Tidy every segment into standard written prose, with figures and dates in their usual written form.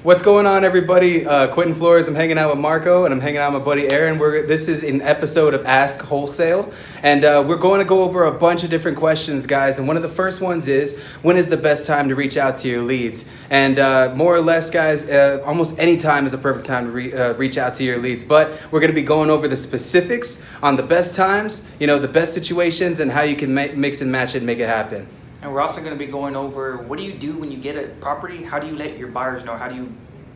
What's going on, everybody? Quentin Flores. I'm hanging out with Marco, and I'm hanging out with my buddy Aaron. This is an episode of Ask Wholesale, and we're going to go over a bunch of different questions, guys. And one of the first ones is, when is the best time to reach out to your leads? And more or less, guys, almost any time is a perfect time to reach out to your leads. But we're going to be going over the specifics on the best times, the best situations, and how you can mix and match it and make it happen. And we're also going to be going over, what do you do when you get a property? How do you let your buyers know? How do you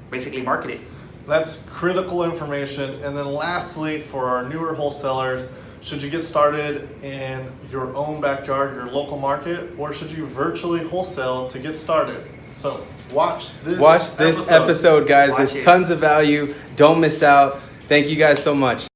basically market it? That's critical information. And then lastly, for our newer wholesalers, should you get started in your own backyard, your local market, or should you virtually wholesale to get started? So watch this episode, guys. There's tons of value. Don't miss out. Thank you guys so much.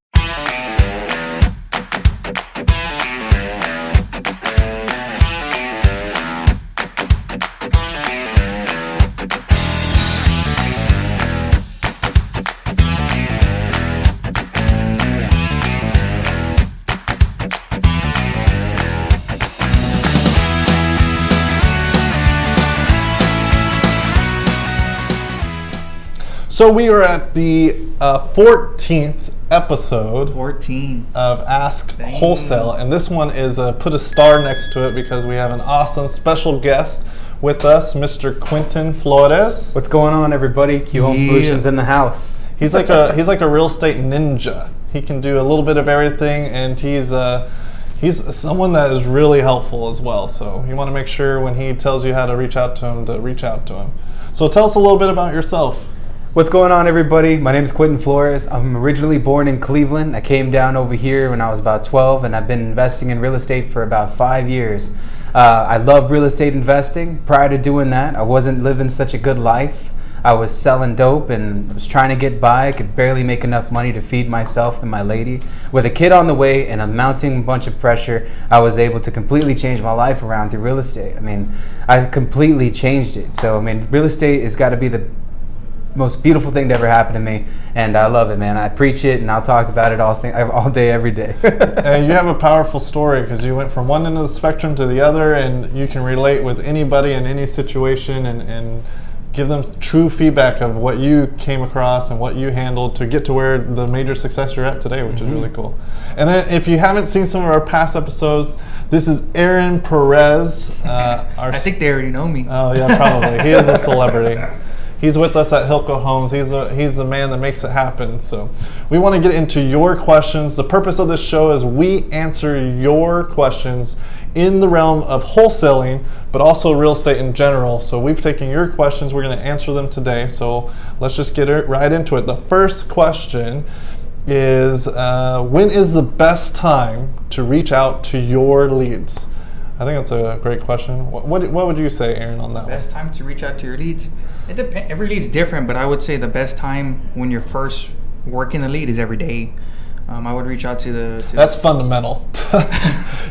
So we are at the 14th episode 14 of Ask Wholesale, and this one is put a star next to it because we have an awesome special guest with us, Mr. Quentin Flores. What's going on, everybody? Q Home Solutions in the house. He's like a real estate ninja. He can do a little bit of everything, and he's someone that is really helpful as well. So you want to make sure when he tells you how to reach out to him. So tell us a little bit about yourself. What's going on, everybody? My name is Quentin Flores. I'm originally born in Cleveland. I came down over here when I was about 12, and I've been investing in real estate for about 5 years. I love real estate investing. Prior to doing that, I wasn't living such a good life. I was selling dope and was trying to get by. I could barely make enough money to feed myself and my lady. With a kid on the way and a mounting bunch of pressure, I was able to completely change my life around through real estate. I completely changed it. So, real estate has got to be the most beautiful thing to ever happen to me, and I love it, man. I preach it, and I'll talk about it all day, every day. And you have a powerful story because you went from one end of the spectrum to the other, and you can relate with anybody in any situation and give them true feedback of what you came across and what you handled to get to where the major success you're at today, which is really cool. And then if you haven't seen some of our past episodes, this is Aaron Perez. I think they already know me. Oh yeah, probably. He is a celebrity. He's with us at Hilco Homes. He's the man that makes it happen. So we want to get into your questions. The purpose of this show is we answer your questions in the realm of wholesaling, but also real estate in general. So we've taken your questions. We're going to answer them today. So let's just get right into it. The first question is, when is the best time to reach out to your leads? I think that's a great question. What would you say, Aaron, on that one? Best time to reach out to your leads? It depends. Every lead's different, but I would say the best time when you're first working the lead is every day. I would reach out to That's fundamental.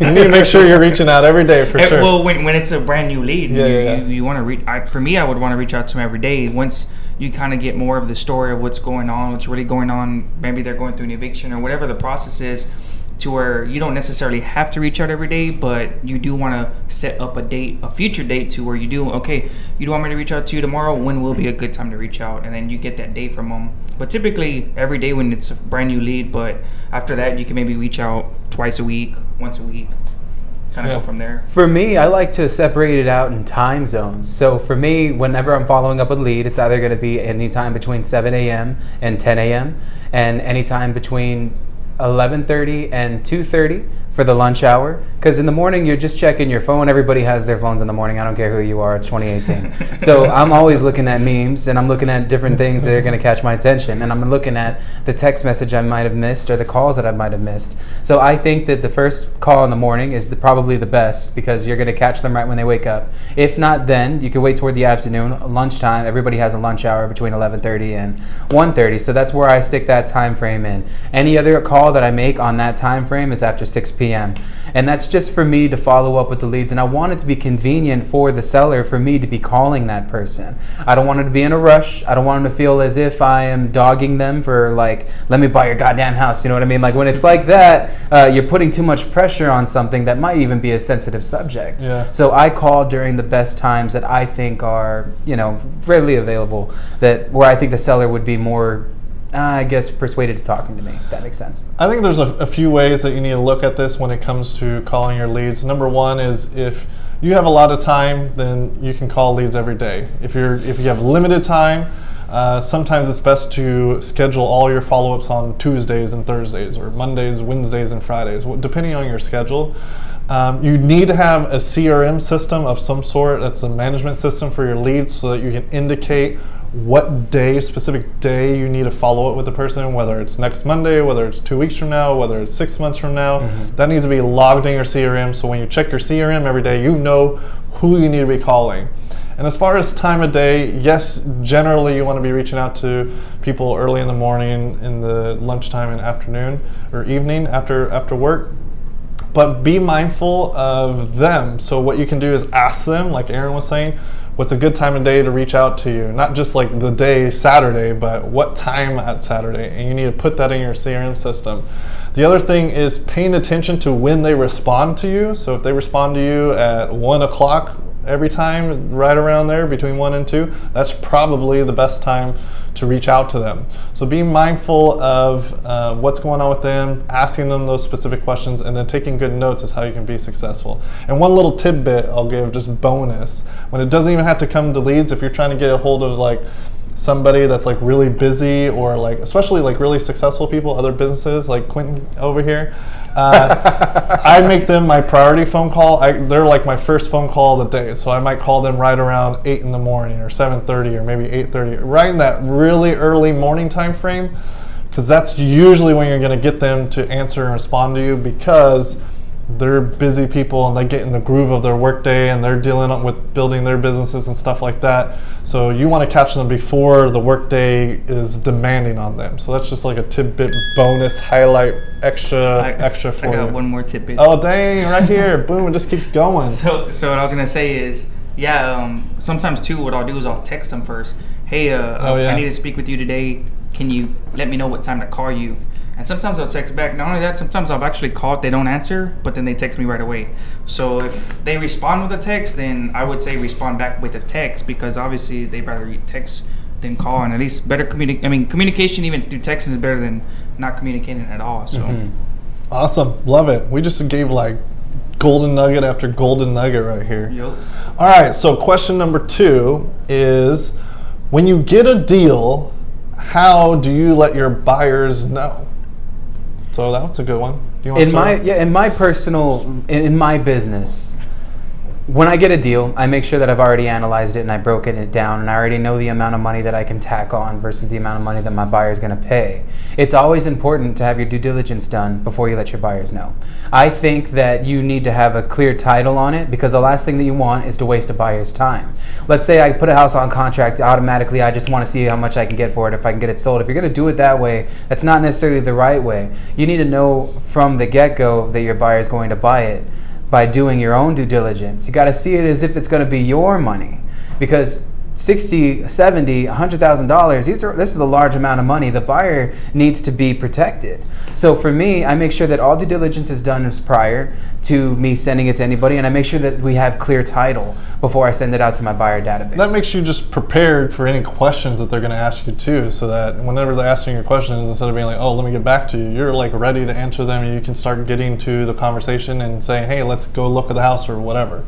You need to make sure you're reaching out every day for sure. Well, when it's a brand new lead, you want to reach. For me, I would want to reach out to them every day. Once you kind of get more of the story of what's going on, what's really going on, maybe they're going through an eviction or whatever the process is, to where you don't necessarily have to reach out every day, but you do want to set up a future date to where you do, okay, you do want me to reach out to you tomorrow, when will be a good time to reach out? And then you get that date from them. But typically every day when it's a brand new lead, but after that you can maybe reach out twice a week, once a week, kind of go from there. For me, I like to separate it out in time zones. So for me, whenever I'm following up a lead, it's either going to be any time between 7 a.m. and 10 a.m. and any time between 11:30 and 2:30 for the lunch hour, because in the morning you're just checking your phone. Everybody has their phones in the morning. I don't care who you are. It's 2018. So I'm always looking at memes, and I'm looking at different things that are going to catch my attention, and I'm looking at the text message I might have missed or the calls that I might have missed. So I think that the first call in the morning is probably the best, because you're going to catch them right when they wake up. If not, then you can wait toward the afternoon, lunchtime. Everybody has a lunch hour between 11:30 and 1:30, so that's where I stick that time frame in. Any other call call that I make on that time frame is after 6 p.m. And that's just for me to follow up with the leads. And I want it to be convenient for the seller for me to be calling that person. I don't want them to be in a rush. I don't want them to feel as if I am dogging them for like, let me buy your goddamn house. You know what I mean? Like when it's like that, you're putting too much pressure on something that might even be a sensitive subject. Yeah. So I call during the best times that I think are, readily available, that where I think the seller would be more, I guess, persuaded to talking to me, if that makes sense. I think there's a few ways that you need to look at this when it comes to calling your leads. Number one is if you have a lot of time, then you can call leads every day. If you have limited time, sometimes it's best to schedule all your follow-ups on Tuesdays and Thursdays, or Mondays, Wednesdays, and Fridays, depending on your schedule. You need to have a CRM system of some sort. That's a management system for your leads so that you can indicate what specific day you need to follow up with the person, whether it's next Monday, whether it's 2 weeks from now, whether it's 6 months from now. That needs to be logged in your CRM, so when you check your CRM every day, you know who you need to be calling. And as far as time of day, yes, generally you want to be reaching out to people early in the morning, in the lunchtime and afternoon or evening after work. But be mindful of them. So what you can do is ask them, like Aaron was saying, what's a good time of day to reach out to you? Not just like the day Saturday, but what time at Saturday? And you need to put that in your CRM system. The other thing is paying attention to when they respond to you. So if they respond to you at 1 o'clock every time, right around there between 1 and 2, that's probably the best time to reach out to them. So being mindful of what's going on with them, asking them those specific questions, and then taking good notes is how you can be successful. And one little tidbit I'll give, just bonus, when it doesn't even have to come to leads, if you're trying to get a hold of like somebody that's like really busy, or like especially like really successful people, other businesses like Quentin over here, I make them my priority phone call. They're like my first phone call of the day, so I might call them right around 8 in the morning or 7:30 or maybe 8:30, right in that really early morning time frame, because that's usually when you're going to get them to answer and respond to you, because they're busy people and they get in the groove of their workday and they're dealing with building their businesses and stuff like that. So you want to catch them before the workday is demanding on them. So that's just like a tidbit bonus highlight extra for you. I got one more tidbit. Oh dang, right here. Boom, it just keeps going. So what I was gonna say is, sometimes too what I'll do is I'll text them first. Hey, I need to speak with you today. Can you let me know what time to call you? And sometimes I'll text back. Not only that, sometimes I'll actually call if they don't answer, but then they text me right away. So if they respond with a text, then I would say respond back with a text, because obviously they'd rather text than call, and at least better communication even through texting is better than not communicating at all. So Awesome, love it. We just gave like golden nugget after golden nugget right here. Yep. All right, so question number 2 is, when you get a deal, how do you let your buyers know? So that's a good one. Do you want to start? In my business, when I get a deal, I make sure that I've already analyzed it and I've broken it down, and I already know the amount of money that I can tack on versus the amount of money that my buyer is going to pay. It's always important to have your due diligence done before you let your buyers know. I think that you need to have a clear title on it, because the last thing that you want is to waste a buyer's time. Let's say I put a house on contract, automatically I just want to see how much I can get for it, if I can get it sold. If you're going to do it that way, that's not necessarily the right way. You need to know from the get-go that your buyer is going to buy it by doing your own due diligence. You got to see it as if it's going to be your money, because $60,000, $70,000, $100,000, this is a large amount of money. The buyer needs to be protected. So for me, I make sure that all due diligence is done prior to me sending it to anybody, and I make sure that we have clear title before I send it out to my buyer database. That makes you just prepared for any questions that they're going to ask you too, so that whenever they're asking you questions, instead of being like, oh, let me get back to you, you're like ready to answer them, and you can start getting to the conversation and saying, hey, let's go look at the house or whatever.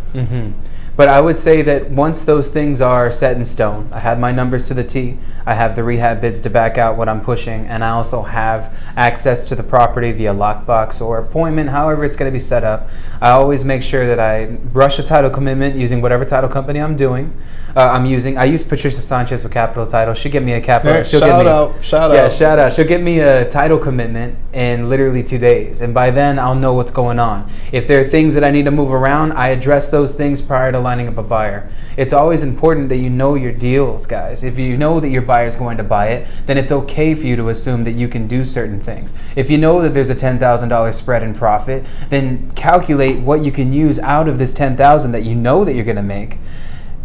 But I would say that once those things are set in stone, I have my numbers to the T, I have the rehab bids to back out what I'm pushing, and I also have access to the property via lockbox or appointment, however it's going to be set up. I always make sure that I rush a title commitment using whatever title company I'm using. I use Patricia Sanchez with Capital Title. She'll get me a capital. Hey, shout out. Shout out. She'll get me a title commitment in literally 2 days, and by then I'll know what's going on. If there are things that I need to move around, I address those things prior to lining up a buyer. It's always important that you know know your deals, guys. If you know that your buyer's going to buy it, then it's okay for you to assume that you can do certain things. If you know that there's a $10,000 spread in profit, then calculate what you can use out of this $10,000 that you know that you're going to make,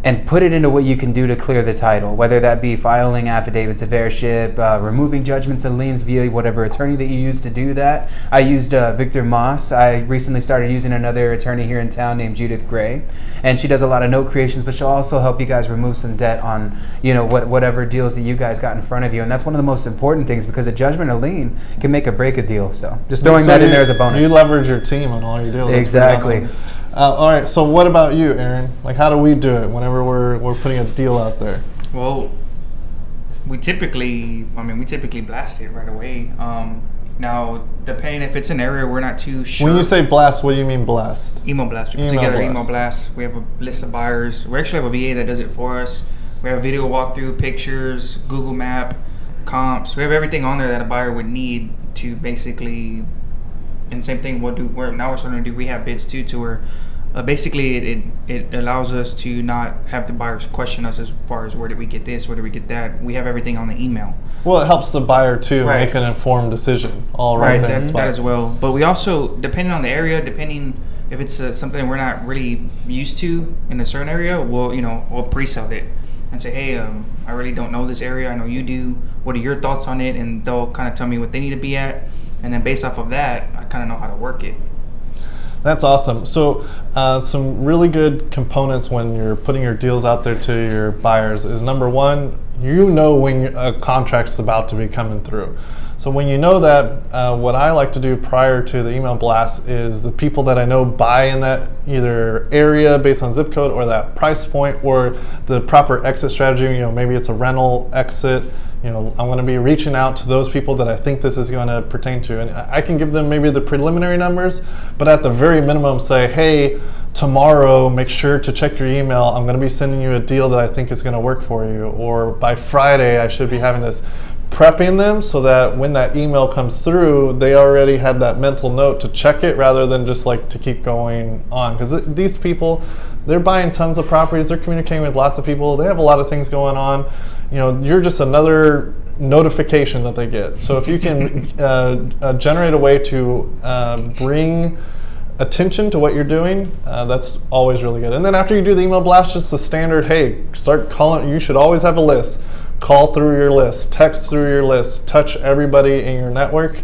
and put it into what you can do to clear the title, whether that be filing affidavits of heirship, removing judgments and liens via whatever attorney that you use to do that. I used Victor Moss. I recently started using another attorney here in town named Judith Gray, and she does a lot of note creations, but she'll also help you guys remove some debt on, whatever deals that you guys got in front of you. And that's one of the most important things, because a judgment or lien can make or break a deal. So just throwing that in there as a bonus. You leverage your team on all your deals. Exactly. All right, so what about you, Aaron? Like, how do we do it whenever we're putting a deal out there? Well, we typically blast it right away. Now, depending if it's an area we're not too sure. When you say blast, what do you mean blast? Email blast. We put together email blast. We have a list of buyers. We actually have a VA that does it for us. We have video walkthrough, pictures, Google Map, comps. We have everything on there that a buyer would need to basically. And same thing we're starting to do. We have bids too, to where basically it allows us to not have the buyers question us as far as where did we get this, where did we get that. We have everything on the email. Well, it helps the buyer too make an informed decision. All that as well. But we also, depending on the area, depending if it's something we're not really used to in a certain area, we'll pre-sell it and say, hey, I really don't know this area. I know you do. What are your thoughts on it? And they'll kind of tell me what they need to be at. And then based off of that, I kind of know how to work it. That's awesome. So some really good components when you're putting your deals out there to your buyers is, number one, you know when a contract's about to be coming through. So when you know that, what I like to do prior to the email blast is the people that I know buy in that either area based on zip code or that price point or the proper exit strategy, maybe it's a rental exit. I'm going to be reaching out to those people that I think this is going to pertain to. And I can give them maybe the preliminary numbers, but at the very minimum say, hey, tomorrow, make sure to check your email. I'm going to be sending you a deal that I think is going to work for you. Or by Friday, I should be having this. Prepping them so that when that email comes through, they already had that mental note to check it rather than just like to keep going on. Because these people, they're buying tons of properties. They're communicating with lots of people. They have a lot of things going on. You're just another notification that they get. So if you can generate a way to bring attention to what you're doing, that's always really good. And then after you do the email blast, just the standard, hey, start calling. You should always have a list. Call through your list, text through your list, touch everybody in your network.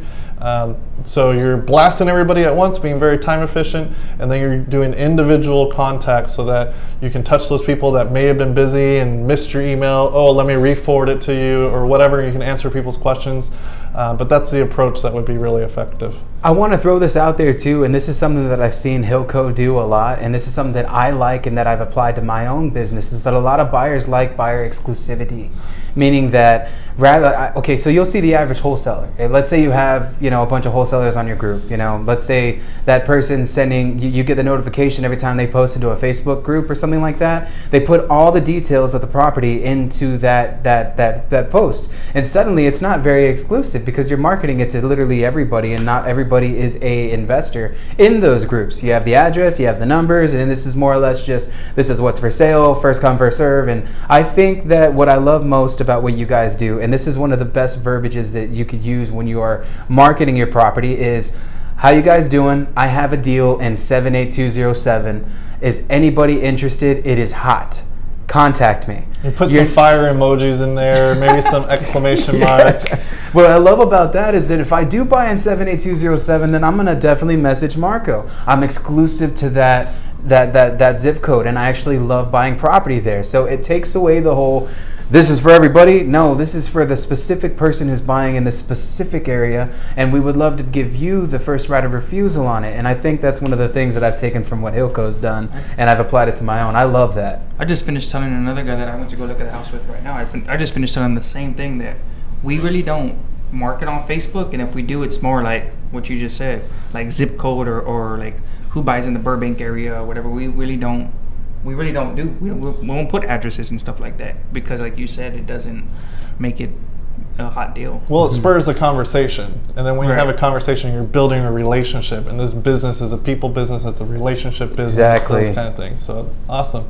So you're blasting everybody at once, being very time efficient, and then you're doing individual contacts so that you can touch those people that may have been busy and missed your email. Oh, let me re-forward it to you or whatever, and you can answer people's questions. But that's the approach that would be really effective. I want to throw this out there too, and this is something that I've seen Hilco do a lot, and this is something that I like and that I've applied to my own business, is that a lot of buyers like buyer exclusivity. Meaning that so you'll see the average wholesaler. Let's say you have, a bunch of wholesalers on your group. Let's say that person's sending, you get the notification every time they post into a Facebook group or something like that. They put all the details of the property into that post, and suddenly it's not very exclusive because you're marketing it to literally everybody, and not everybody is a investor in those groups. You have the address, you have the numbers, and this is more or less just, this is what's for sale, first come, first serve. And I think that what I love most about what you guys do, and this is one of the best verbiages that you could use when you are marketing your property, is, how you guys doing? I have a deal in 78207. Is anybody interested? It is hot. Contact me. You put some fire emojis in there, maybe some exclamation marks. What I love about that is that if I do buy in 78207, then I'm going to definitely message Marco. I'm exclusive to that zip code, and I actually love buying property there. So it takes away the whole, this is for everybody. No, this is for the specific person who's buying in the specific area, and we would love to give you the first right of refusal on it. And I think that's one of the things that I've taken from what Hilco's done, and I've applied it to my own. I love that. I just finished telling another guy that I went to go look at a house with right now. I just finished telling him the same thing, that we really don't market on Facebook, and if we do, it's more like what you just said, like zip code or like who buys in the Burbank area or whatever. We won't put addresses and stuff like that, because like you said, it doesn't make it a hot deal. Well, it spurs a conversation, and then when you have a conversation, you're building a relationship, and this business is a people business, it's a relationship business, exactly. Those kind of things. So awesome.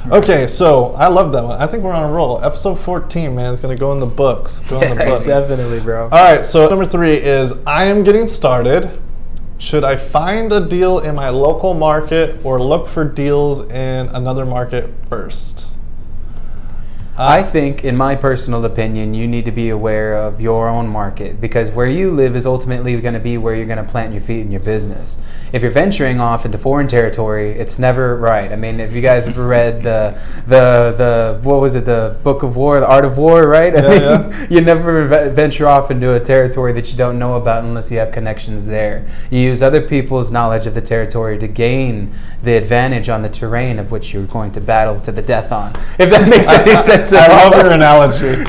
Okay, so I love that one. I think we're on a roll. Episode 14, man, is going to go in the books. Definitely, bro. All right, so number 3 is I am getting started. Should I find a deal in my local market or look for deals in another market first? I think, in my personal opinion, you need to be aware of your own market, because where you live is ultimately going to be where you're going to plant your feet in your business. If you're venturing off into foreign territory, it's never right. I mean, if you guys have read the what was it, the Book of War, the Art of War, right? I mean, you never venture off into a territory that you don't know about unless you have connections there. You use other people's knowledge of the territory to gain the advantage on the terrain of which you're going to battle to the death on. If that makes any sense. I love your analogy.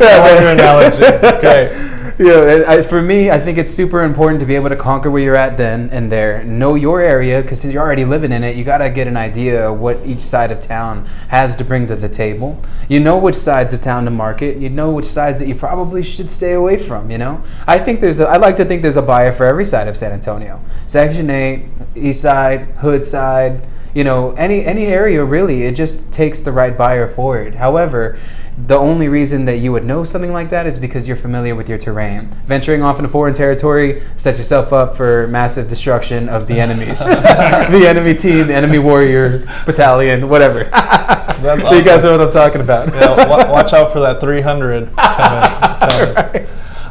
Great. For me, I think it's super important to be able to conquer where you're at then and there. Know your area, because you're already living in it. You got to get an idea of what each side of town has to bring to the table. You know which sides of town to market. You know which sides that you probably should stay away from, you know? I like to think there's a buyer for every side of San Antonio. Section 8, East Side, Hood Side, you know, any area really. It just takes the right buyer for it. However, the only reason that you would know something like that is because you're familiar with your terrain. Venturing off into foreign territory sets yourself up for massive destruction of the enemies. The enemy team, the enemy warrior battalion, whatever. That's so awesome. You guys know what I'm talking about. Yeah, watch out for that 300 coming. Right.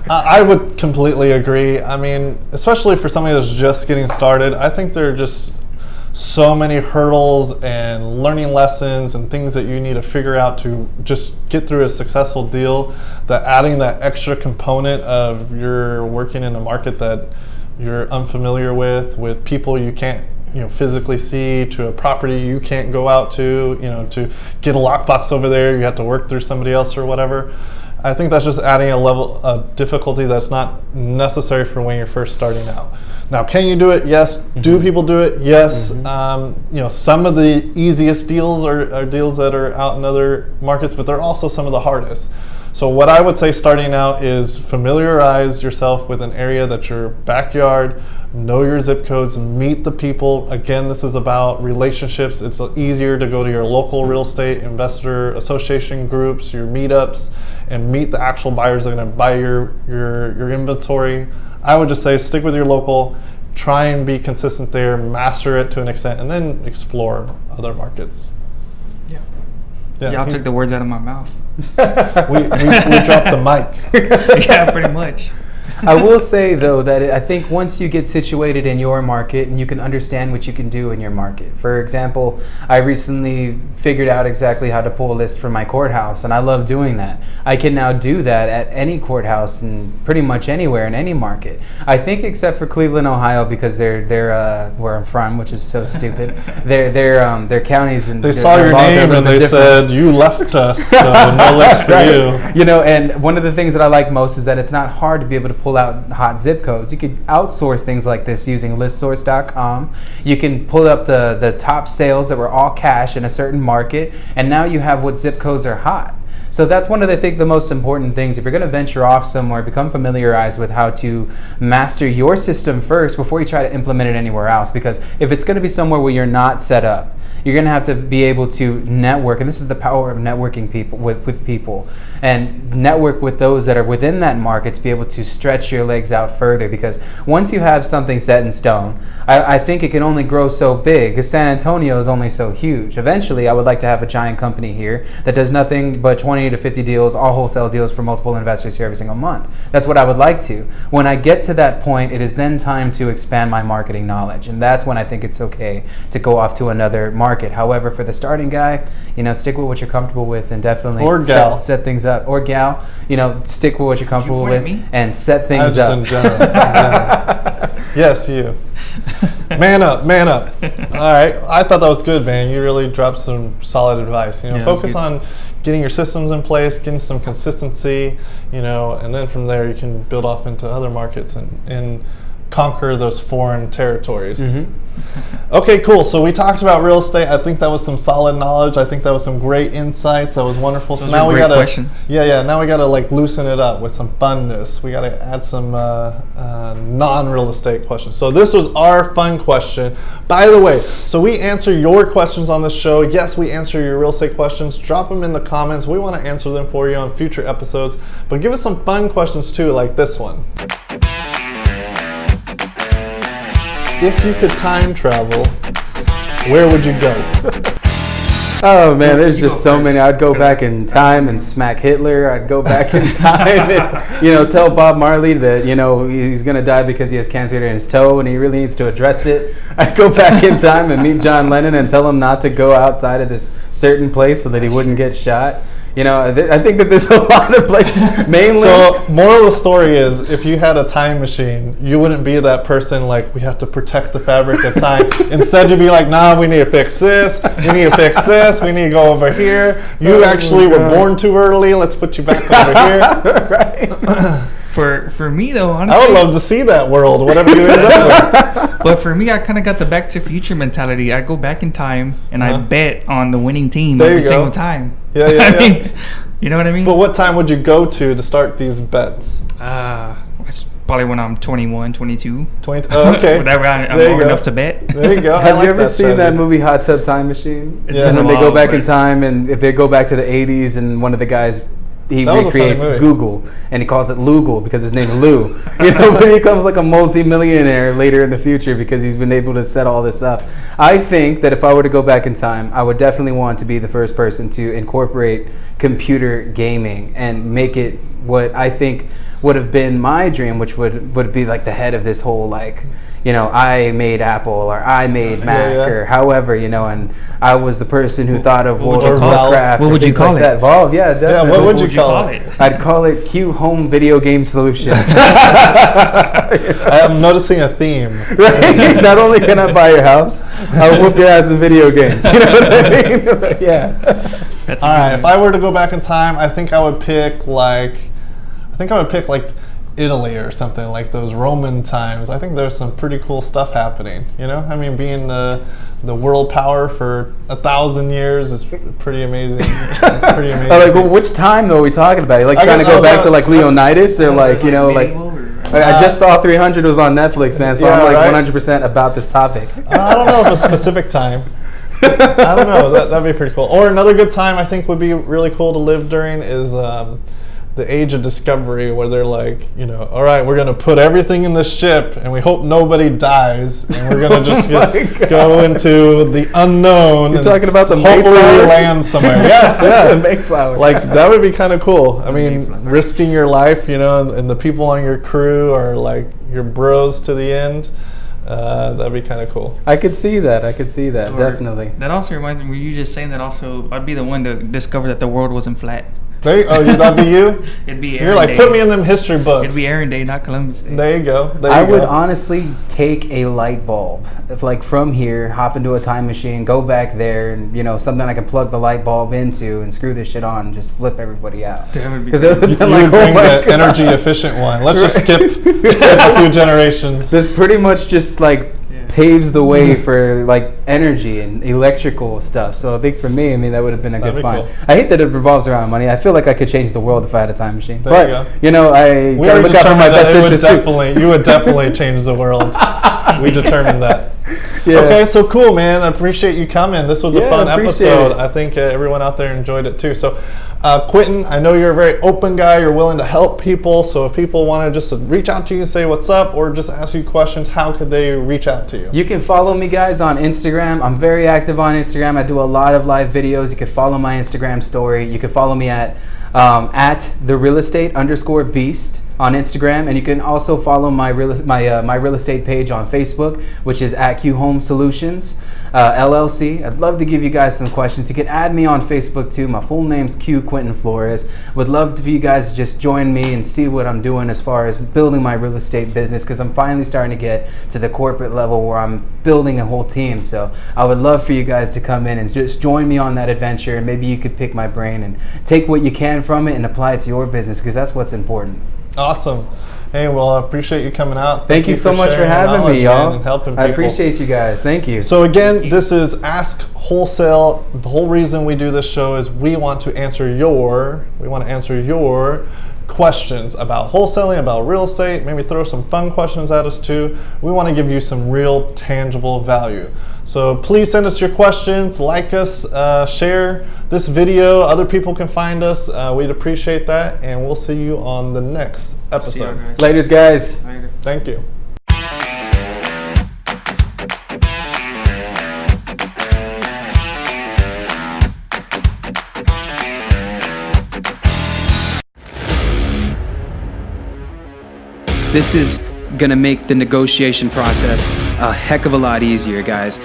I would completely agree. I mean, especially for somebody that's just getting started, I think there are just so many hurdles and learning lessons and things that you need to figure out to just get through a successful deal, that adding that extra component of you're working in a market that you're unfamiliar with people you can't physically see, to a property you can't go out to, to get a lockbox over there, you have to work through somebody else or whatever. I think that's just adding a level of difficulty that's not necessary for when you're first starting out. Now, can you do it? Yes. Mm-hmm. Do people do it? Yes. Mm-hmm. Some of the easiest deals are deals that are out in other markets, but they're also some of the hardest. So what I would say starting out is familiarize yourself with an area that's your backyard, know your zip codes, meet the people. Again, this is about relationships. It's easier to go to your local real estate investor association groups, your meetups, and meet the actual buyers that are going to buy your inventory. I would just say stick with your local, try and be consistent there, master it to an extent, and then explore other markets. Yeah, y'all took the words out of my mouth. we dropped the mic. Yeah, pretty much. I will say, though, that I think once you get situated in your market and you can understand what you can do in your market. For example, I recently figured out exactly how to pull a list from my courthouse, and I love doing that. I can now do that at any courthouse and pretty much anywhere in any market. I think except for Cleveland, Ohio, because they're where I'm from, which is so stupid. Their counties and they saw your name and they said, "You left us, so no list for right. You know, and one of the things that I like most is that it's not hard to be able to pull out hot zip codes. You could outsource things like this using listsource.com. You can pull up the top sales that were all cash in a certain market, and now you have what zip codes are hot. So that's one of the most important things. If you're going to venture off somewhere, become familiarized with how to master your system first before you try to implement it anywhere else. Because if it's going to be somewhere where you're not set up, you're going to have to be able to network, and this is the power of networking with people, and network with those that are within that market to be able to stretch your legs out further. Because once you have something set in stone, I think it can only grow so big, because San Antonio is only so huge. Eventually, I would like to have a giant company here that does nothing but 20 to 50 deals, all wholesale deals for multiple investors here every single month. That's what I would like to. When I get to that point, it is then time to expand my marketing knowledge, and that's when I think it's okay to go off to another market. However, for the starting guy, stick with what you're comfortable with, and definitely set things up. Or gal, stick with what you're comfortable with and set things up. In general. Yes, you. Man up. All right. I thought that was good, man. You really dropped some solid advice. Focus on getting your systems in place, getting some consistency, and then from there you can build off into other markets and conquer those foreign territories. Mm-hmm. Okay, cool. So we talked about real estate. I think that was some solid knowledge. I think that was some great insights. That was wonderful. Those so now are we great gotta, questions. Now we gotta like loosen it up with some funness. We gotta add some non-real estate questions. So this was our fun question. By the way, so we answer your questions on this show. Yes, we answer your real estate questions. Drop them in the comments. We want to answer them for you on future episodes. But give us some fun questions too, like this one. If you could time travel, where would you go? Oh man, there's just so many. I'd go back in time and smack Hitler. I'd go back in time and, tell Bob Marley that, he's gonna die because he has cancer in his toe and he really needs to address it. I'd go back in time and meet John Lennon and tell him not to go outside of this certain place so that he wouldn't get shot. I think that there's a lot of places, mainly. So, moral of the story is, if you had a time machine, you wouldn't be that person like, we have to protect the fabric of time. Instead, you'd be like, nah, we need to fix this, we need to fix this, we need to go over here. You actually were born too early, let's put you back over here. Right. For me though, honestly, I would love to see that world, whatever you end up with. But for me, I kind of got the Back to the Future mentality. I go back in time and I bet on the winning team There every you go. single time. Yeah. I mean, you know what I mean? But what time would you go to start these bets? It's probably when I'm 21, 22. 20. Oh, okay. Whatever, I'm There you old go. enough to bet. There you go. I Have like you ever that seen that strategy. movie Hot Tub Time Machine? It's Yeah. been a When they go while, back in but- time, and if they go back to the 80s, and one of the guys, he That was a funny recreates movie. Google, and he calls it Loogle because his name's Lou. But he becomes like a multi-millionaire later in the future because he's been able to set all this up. I think that if I were to go back in time, I would definitely want to be the first person to incorporate computer gaming and make it what I think would have been my dream, which would be like the head of this whole like, I made Apple or I made Mac or however, and I was the person who thought of What World would of you call it? Warcraft. What and would you things call like it? that. Valve, yeah, definitely. Yeah, what would would you call it? I'd call it Q Home Video Game Solutions. I'm noticing a theme. Right? Not only can I buy your house, I'll whoop your ass in video games. You know what I mean? Yeah. That's a All good right, one. if I were to go back in time, I think I would pick like Italy or something, like those Roman times. I think there's some pretty cool stuff happening. I mean, being the world power for 1,000 years is pretty amazing. Pretty amazing. Like, well, which time though are we talking about? Are you like I trying to guess- go back no, to like that's- Leonidas or like Medieval or- I just saw 300 was on Netflix, man. So Yeah, I'm like right? 100% about this topic. I don't know if a specific time. I don't know. That'd be pretty cool. Or another good time I think would be really cool to live during is the age of discovery, where they're like, all right, we're gonna put everything in the ship, and we hope nobody dies, and we're gonna just go into the unknown. You're talking about the hopefully we Mayflower? land somewhere. Yes, yeah. The Mayflower. Like that would be kind of cool. I mean, risking your life, and the people on your crew are like your bros to the end. That'd be kind of cool. I could see that. Or- Definitely. That also reminds me, were you just saying that also, I'd be the one to discover that the world wasn't flat. That'd be you? It'd be Aaron You're like, Day. put me in them history books. It'd be Aaron Day, not Columbus Day. There you go. I would honestly take a light bulb, if like from here, hop into a time machine, go back there, and something I can plug the light bulb into and screw this shit on, and just flip everybody out. That would be Because it would You have been like, bring oh my the God. energy efficient one. Let's just skip a few generations. This pretty much just like paves the way for like energy and electrical stuff. So I think for me, that would have been a That'd good be find. cool. I hate that it revolves around money. I feel like I could change the world if I had a time machine. There But you go. I We gotta already look out for my determined that best you interest too. would definitely change the world. We determined that. Yeah. Okay, so cool, man. I appreciate you coming. This was a Yeah, fun appreciate episode. it. I think everyone out there enjoyed it too. So, Quentin, I know you're a very open guy. You're willing to help people. So if people want to just reach out to you and say what's up, or just ask you questions, how could they reach out to you? You can follow me, guys, on Instagram. I'm very active on Instagram. I do a lot of live videos. You can follow my Instagram story. You can follow me at @therealestate_beast on Instagram, and you can also follow my real estate page on Facebook, which is @QHomeSolutions LLC. I'd love to give you guys some questions. You can add me on Facebook too. My full name's Q Quentin Flores. Would love for you guys to just join me and see what I'm doing as far as building my real estate business, because I'm finally starting to get to the corporate level where I'm building a whole team. So I would love for you guys to come in and just join me on that adventure, and maybe you could pick my brain and take what you can understand from it and apply it to your business, because that's what's important. Awesome. Hey, well, I appreciate you coming out. Thank you so much for having me, y'all. And helping I people. appreciate you guys. Thank you. So again, this is Ask Wholesale. The whole reason we do this show is we want to answer your questions about wholesaling, about real estate. Maybe throw some fun questions at us too. We want to give you some real tangible value. So please send us your questions, like us, share this video. Other people can find us. We'd appreciate that, and we'll see you on the next episode. Laters, guys. Later. Thank you. This is going to make the negotiation process a heck of a lot easier, guys.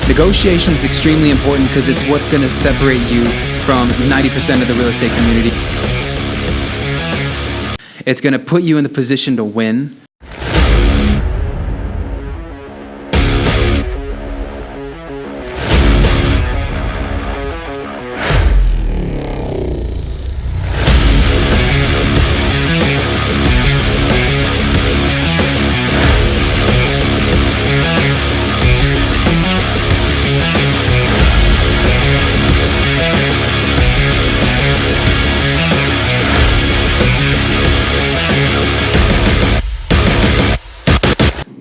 Negotiation is extremely important because it's what's going to separate you from 90% of the real estate community. It's going to put you in the position to win.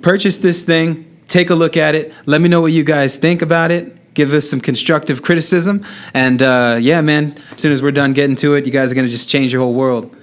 Purchase this thing, take a look at it, let me know what you guys think about it, give us some constructive criticism, and yeah, man, as soon as we're done getting to it, you guys are going to just change your whole world.